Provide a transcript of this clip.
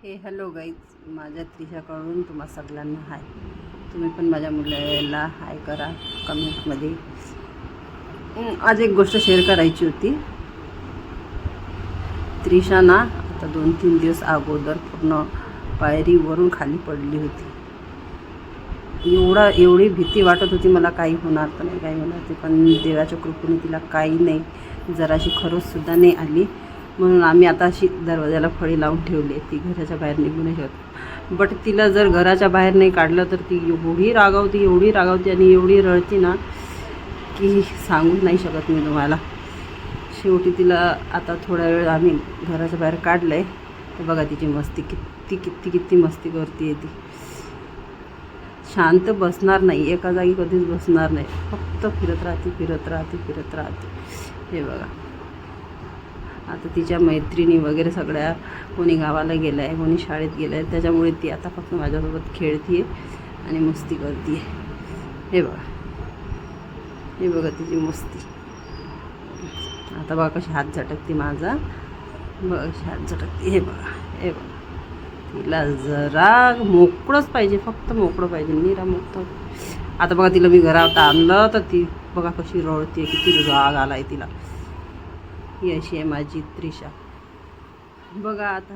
Hello guys, माझ्या त्रिशाकडून तुम्हा सगळ्यांना हाय. तुम्ही पण माझ्या मुलाला हाय करा कमेंटमध्ये. आज एक गोष्ट शेअर करायची होती. त्रिशा ना आता 2-3 दिवस अगोदर पूर्ण पायरीवरून खाली पडली होती. एवढी भीती वाटत होती मला, काही होणार तर नाही, काही होणार ते, पण देवाच्या कृपेने तिला काही नाही, जराशी खरोचसुद्धा नाही आली. म्हणून आम्ही आता अशी दरवाजाला फळी लावून ठेवली आहे. ती घराच्या बाहेर निघू नाही शकत. बट तिला जर घराच्या बाहेर नाही काढलं तर ती एवढी रागावते आणि एवढी रडती ना की सांगू नाही शकत मी तुम्हाला. शेवटी तिला आता थोडा वेळ आम्ही घराच्या बाहेर काढलं आहे. तर बघा तिची मस्ती किती मस्ती करते. ती शांत बसणार नाही, एका जागी कधीच बसणार नाही, फक्त फिरत राहते. हे बघा, आता तिच्या मैत्रिणी वगैरे सगळ्या, कोणी गावाला गेलं आहे, कोणी शाळेत गेलं आहे, त्याच्यामुळे ती आता फक्त माझ्यासोबत खेळते आणि मस्ती करते. हे बघा तिची मस्ती. आता बघा कशी हात झटकते माझा, बघा कशी हात झटकते. हे बघा तिला जरा मोकळंच पाहिजे, फक्त मोकळं पाहिजे, निरा मोकळं. आता बघा तिला मी घरात आणलं तर ती बघा कशी रडते, किती राग आला आहे तिला. ही अशी आहे माझी त्रिशा. बघा आता